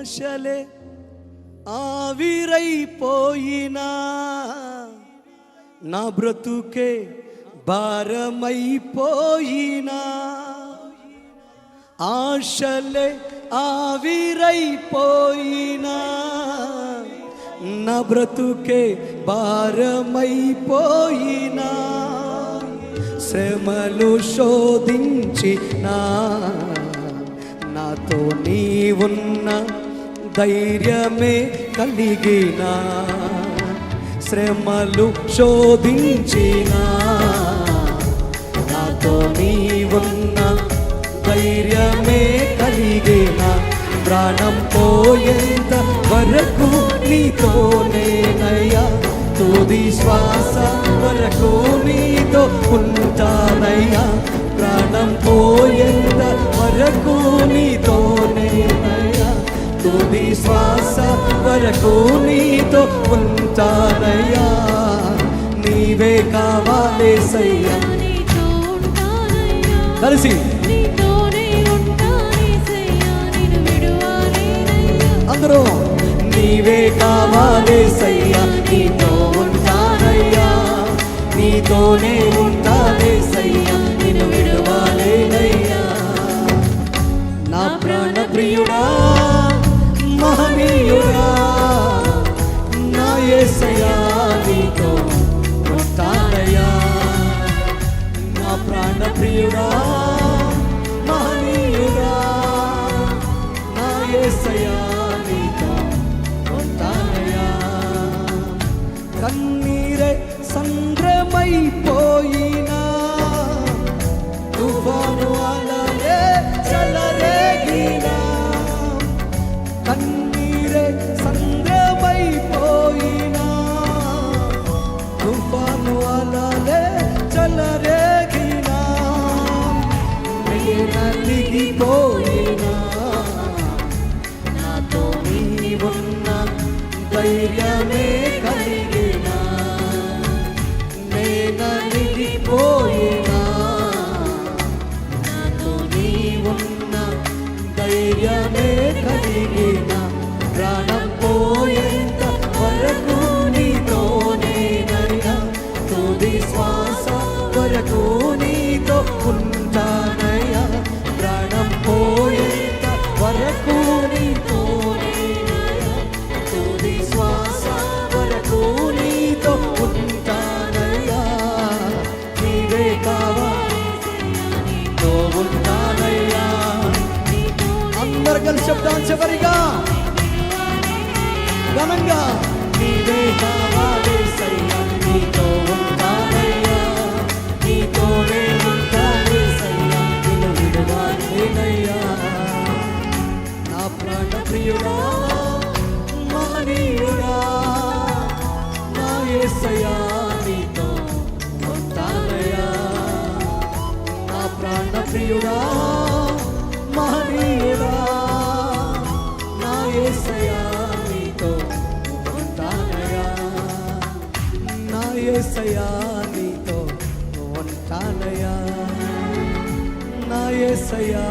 ఆశలే ఆవిరైపోయినా నా బ్రతుకే భారమైపోయినా ఆశలే ఆవిరైపోయినా నా బ్రతుకే భారమైపోయినా శ్రమలు శోధించినా నాతో నీవున్న ధైర్యమే కలిగినా శ్రమలు శోధించినా నాతో నీవున్న ధైర్యమే కలిగినా ప్రాణం పోయేంత వరకు నీతోనేనయ్యా తుది శ్వాస వరకు నీతో ఉంటానయ్యా ప్రాణం పోయేంత వరకు నీతోనేనయ్యా తుది శ్వాస వరకు నీతో ఉంటానయ్యా నీవే కావాలేసయ్యా కలిసి అందరూ నీవే కావాలేసయ్యా నీతో ఉంటానయ్యా నీతోనే ఉంటానేసయ్యా నిన్ను విడవాలేనయ్యా నా ప్రాణ ప్రియుడా మహనీయుడా నా యేసయ్యా నీతో ఉంటానయ్యా నా ప్రాణ ప్రియుడా మహనీయుడా నా యేసయ్యా నీతో ఉంటానయ్యా కన్నీరే సంద్రమైపోయినా తుఫాను అలలే చెలరేగినా కన్నీరే సంద్రమైపోయినా తుఫాను అలలే చెలరేగినా నలిగిపోయినా నాతో నీవున్న ధైర్యమే కలిగినా నలిగిపోయినా నాతో నీవున్న ధైర్యమే కలిగినా ప్రాణం పోయేంత వరకు నీతోనేనయ్యా తుది శ్వాస వరకు నీతో ఉంటానయ్యా ప్రాణం పోయేంత వరకు నీతోనేనయ్యా తుది శ్వాస వరకు నీతో ఉంటానయ్యా నీవే కావాలేసయ్యా నీతో ఉంటానయ్యా అందరు కలిసి చెప్తాం చివరిగా ఘనంగా నీవే కావాలేసయ్యా నీతో ఉంటానయ్యా నీతోనే ఉంటానేసయ్యా నిన్ను విడవాలేనయ్యా నా ప్రాణ ప్రియుడా మహనీయుడా నా యేసయ్యా నీతో ఉంటానయ్యా నా ప్రాణ ప్రియుడా మహనీయుడా నా యేసయ్యా నీతో ఉంటానయ్యా నా యేసయ్యా నీతో ఉంటానయ్యా నా యేసయ్యా